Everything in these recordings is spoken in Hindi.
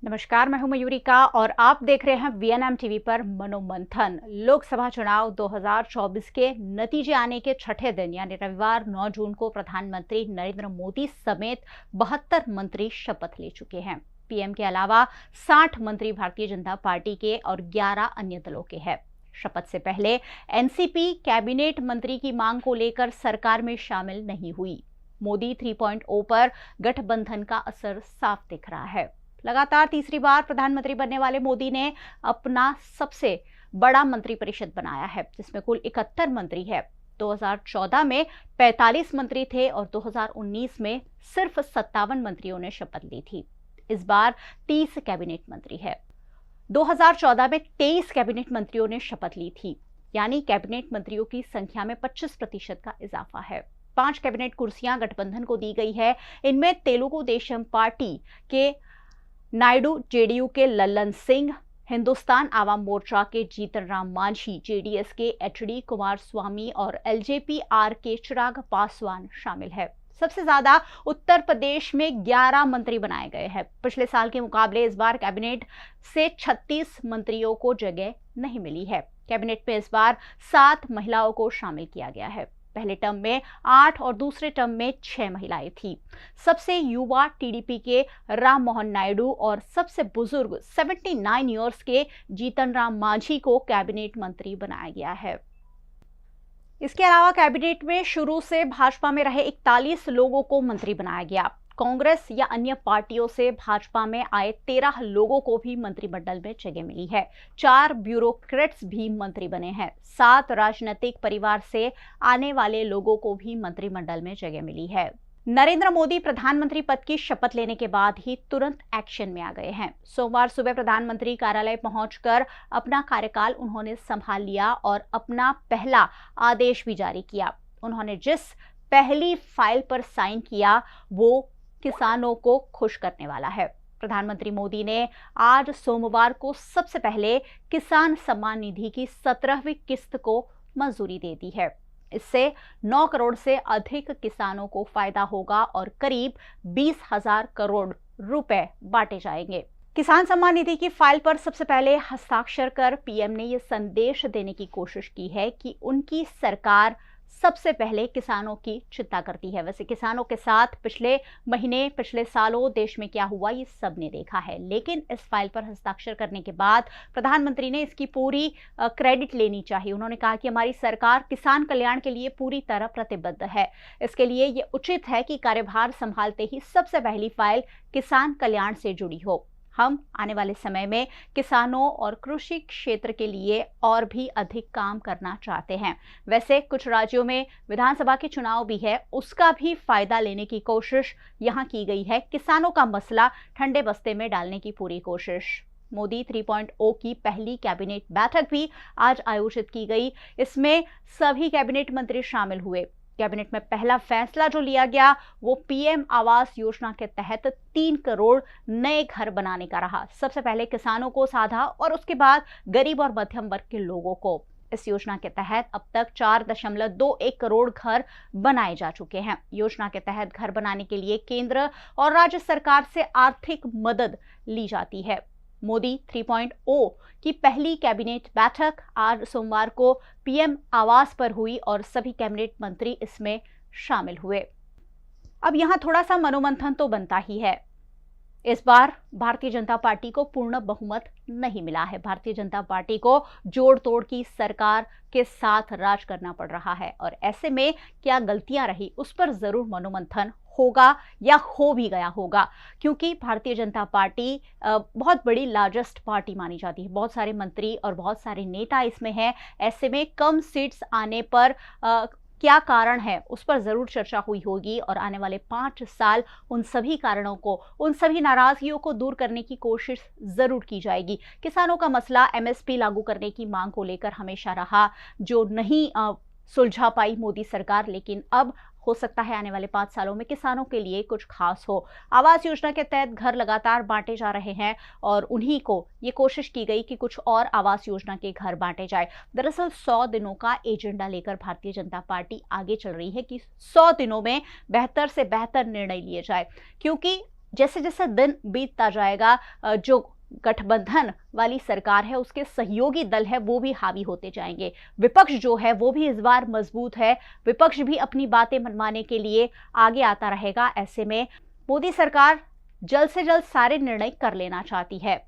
नमस्कार, मैं हूं मयूरिका और आप देख रहे हैं वीएनएम टीवी पर मनोमंथन। लोकसभा चुनाव 2024 के नतीजे आने के छठे दिन यानी रविवार 9 जून को प्रधानमंत्री नरेंद्र मोदी समेत 72 मंत्री शपथ ले चुके हैं। पीएम के अलावा 60 मंत्री भारतीय जनता पार्टी के और 11 अन्य दलों के हैं। शपथ से पहले एनसीपी कैबिनेट मंत्री की मांग को लेकर सरकार में शामिल नहीं हुई। मोदी 3.0 पर गठबंधन का असर साफ दिख रहा है। लगातार तीसरी बार प्रधानमंत्री बनने वाले मोदी ने अपना सबसे बड़ा मंत्रिपरिषद बनाया है, जिसमें कुल 71 मंत्री है। 2014 में 45 मंत्री थे और 2019 में सिर्फ 57 मंत्रियों ने शपथ ली थी। इस बार 30 कैबिनेट मंत्री है। 2014 में 23 कैबिनेट मंत्रियों ने शपथ ली थी, यानी कैबिनेट मंत्रियों की संख्या में 25% का इजाफा है। 5 कैबिनेट कुर्सियां गठबंधन को दी गई है। इनमें तेलुगु देशम पार्टी के नायडू, जेडीयू के लल्लन सिंह, हिंदुस्तान आवाम मोर्चा के जीतन राम मांझी, जेडीएस के एचडी कुमारस्वामी और एलजेपी-आर के चिराग पासवान शामिल है। सबसे ज्यादा उत्तर प्रदेश में 11 मंत्री बनाए गए हैं। पिछले साल के मुकाबले इस बार कैबिनेट से 36 मंत्रियों को जगह नहीं मिली है। कैबिनेट में इस बार 7 महिलाओं को शामिल किया गया है। पहले टर्म में 8 और दूसरे टर्म में 6 महिलाएं थी। सबसे युवा टीडीपी के राम मोहन नायडू और सबसे बुजुर्ग 79 ईयर्स के जीतन राम मांझी को कैबिनेट मंत्री बनाया गया है। इसके अलावा कैबिनेट में शुरू से भाजपा में रहे 41 लोगों को मंत्री बनाया गया। कांग्रेस या अन्य पार्टियों से भाजपा में आए 13 लोगों को भी मंत्रिमंडल में जगह मिली है। 4 ब्यूरोक्रेट्स भी मंत्री बने हैं। 7 राजनीतिक परिवार से आने वाले लोगों को भी मंत्रिमंडल में जगह मिली है। नरेंद्र मोदी प्रधानमंत्री पद की शपथ लेने के बाद ही तुरंत एक्शन में आ गए हैं। सोमवार सुबह प्रधानमंत्री कार्यालय पहुंचकर अपना कार्यकाल उन्होंने संभाल लिया और अपना पहला आदेश भी जारी किया। उन्होंने जिस पहली फाइल पर साइन किया वो किसानों को खुश करने वाला है। प्रधानमंत्री मोदी ने आज सोमवार को सबसे पहले किसान सम्मान निधि की 17वीं किस्त को मंजूरी दे दी है। इससे 9 करोड़ से अधिक किसानों को फायदा होगा और करीब 20,000 करोड़ रुपए बांटे जाएंगे। किसान सम्मान निधि की फाइल पर सबसे पहले हस्ताक्षर कर पीएम ने यह संदेश देने की कोशिश की है कि उनकी सरकार सबसे पहले किसानों की चिंता करती है। वैसे किसानों के साथ पिछले महीने, पिछले सालों देश में क्या हुआ ये सबने देखा है, लेकिन इस फाइल पर हस्ताक्षर करने के बाद प्रधानमंत्री ने इसकी पूरी क्रेडिट लेनी चाहिए। उन्होंने कहा कि हमारी सरकार किसान कल्याण के लिए पूरी तरह प्रतिबद्ध है। इसके लिए ये उचित है कि कार्यभार संभालते ही सबसे पहली फाइल किसान कल्याण से जुड़ी हो। हम आने वाले समय में किसानों और कृषि क्षेत्र के लिए और भी अधिक काम करना चाहते हैं। वैसे कुछ राज्यों में विधानसभा के चुनाव भी है, उसका भी फायदा लेने की कोशिश यहां की गई है। किसानों का मसला ठंडे बस्ते में डालने की पूरी कोशिश। मोदी 3.0 की पहली कैबिनेट बैठक भी आज आयोजित की गई। इसमें सभी कैबिनेट मंत्री शामिल हुए। कैबिनेट में पहला फैसला जो लिया गया वो पीएम आवास योजना के तहत 3 करोड़ नए घर बनाने का रहा। सबसे पहले किसानों को साधा और उसके बाद गरीब और मध्यम वर्ग के लोगों को। इस योजना के तहत अब तक 4.21 करोड़ घर बनाए जा चुके हैं। योजना के तहत घर बनाने के लिए केंद्र और राज्य सरकार से आर्थिक मदद ली जाती है। मोदी 3.0 की पहली कैबिनेट बैठक आज सोमवार को पीएम आवास पर हुई और सभी कैबिनेट मंत्री इसमें शामिल हुए। अब यहां थोड़ा सा मनोमंथन तो बनता ही है। इस बार भारतीय जनता पार्टी को पूर्ण बहुमत नहीं मिला है। भारतीय जनता पार्टी को जोड़ तोड़ की सरकार के साथ राज करना पड़ रहा है और ऐसे में क्या गलतियां रही उस पर जरूर मनोमंथन होगा या हो भी गया होगा, क्योंकि भारतीय जनता पार्टी बहुत बड़ी लार्जेस्ट पार्टी मानी जाती है। बहुत सारे मंत्री और बहुत सारे नेता इसमें हैं। ऐसे में कम सीट्स आने पर क्या कारण है उस पर जरूर चर्चा हुई होगी और आने वाले 5 साल उन सभी कारणों को, उन सभी नाराजगियों को दूर करने की कोशिश जरूर की जाएगी। किसानों का मसला एमएसपी लागू करने की मांग को लेकर हमेशा रहा, जो नहीं सुलझा पाई मोदी सरकार, लेकिन अब हो सकता है आने वाले 5 सालों में किसानों के लिए कुछ खास हो। आवास योजना के तहत घर लगातार बांटे जा रहे हैं और उन्हीं को ये कोशिश की गई कि कुछ और आवास योजना के घर बांटे जाए। दरअसल 100 दिनों का एजेंडा लेकर भारतीय जनता पार्टी आगे चल रही है कि 100 दिनों में बेहतर से बेहतर निर्णय लिए जाए, क्योंकि जैसे जैसे दिन बीतता जाएगा जो गठबंधन वाली सरकार है उसके सहयोगी दल है वो भी हावी होते जाएंगे। विपक्ष जो है वो भी इस बार मजबूत है, विपक्ष भी अपनी बातें मनवाने के लिए आगे आता रहेगा। ऐसे में मोदी सरकार जल्द से जल्द सारे निर्णय कर लेना चाहती है।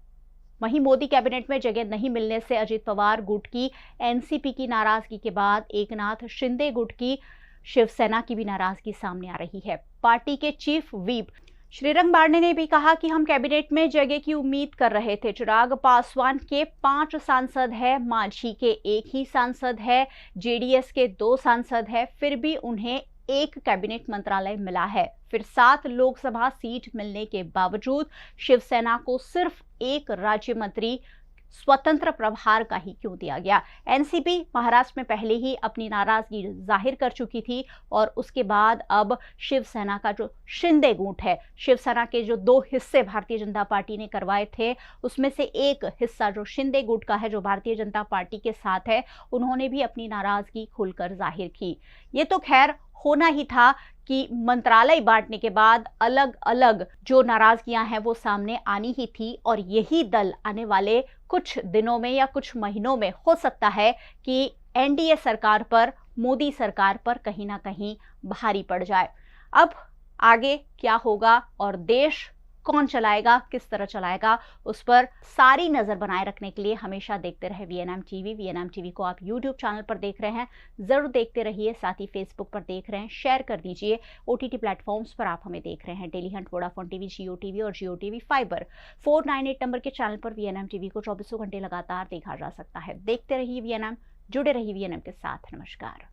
वहीं मोदी कैबिनेट में जगह नहीं मिलने से अजित पवार गुट की एनसीपी की नाराजगी के बाद एकनाथ शिंदे गुट की शिवसेना की भी नाराजगी सामने आ रही है। पार्टी के चीफ व्हिप श्रीरंग बारने ने भी कहा कि हम कैबिनेट में जगह की उम्मीद कर रहे थे। चिराग पासवान के 5 सांसद है, मांझी के 1 ही सांसद है, जेडीएस के 2 सांसद है, फिर भी उन्हें 1 कैबिनेट मंत्रालय मिला है। फिर 7 लोकसभा सीट मिलने के बावजूद शिवसेना को सिर्फ 1 राज्य मंत्री स्वतंत्र प्रभार का ही क्यों दिया गया। एनसीपी महाराष्ट्र में पहले ही अपनी नाराजगी जाहिर कर चुकी थी और उसके बाद अब शिवसेना का जो शिंदे गुट है, शिवसेना के जो 2 हिस्से भारतीय जनता पार्टी ने करवाए थे उसमें से एक हिस्सा जो शिंदे गुट का है जो भारतीय जनता पार्टी के साथ है, उन्होंने भी अपनी नाराजगी खुलकर जाहिर की। ये तो खैर होना ही था कि मंत्रालय बांटने के बाद अलग अलग जो नाराजगियां हैं वो सामने आनी ही थी और यही दल आने वाले कुछ दिनों में या कुछ महीनों में हो सकता है कि एनडीए सरकार पर, मोदी सरकार पर कहीं ना कहीं भारी पड़ जाए। अब आगे क्या होगा और देश कौन चलाएगा, किस तरह चलाएगा, उस पर सारी नजर बनाए रखने के लिए हमेशा देखते रहे वीएनएम टीवी। वीएनएम टीवी को आप यूट्यूब चैनल पर देख रहे हैं, जरूर देखते रहिए। साथ ही फेसबुक पर देख रहे हैं, शेयर कर दीजिए। ओटीटी प्लेटफॉर्म्स पर आप हमें देख रहे हैं, डेली हंट, वोडाफोन टीवी, जियो टीवी और जियो टीवी फाइबर 498 नंबर के चैनल पर वीएनएम टीवी को 24 घंटे लगातार देखा जा सकता है। देखते रहिए वीएनएम, जुड़े रहिए वीएनएम के साथ। नमस्कार।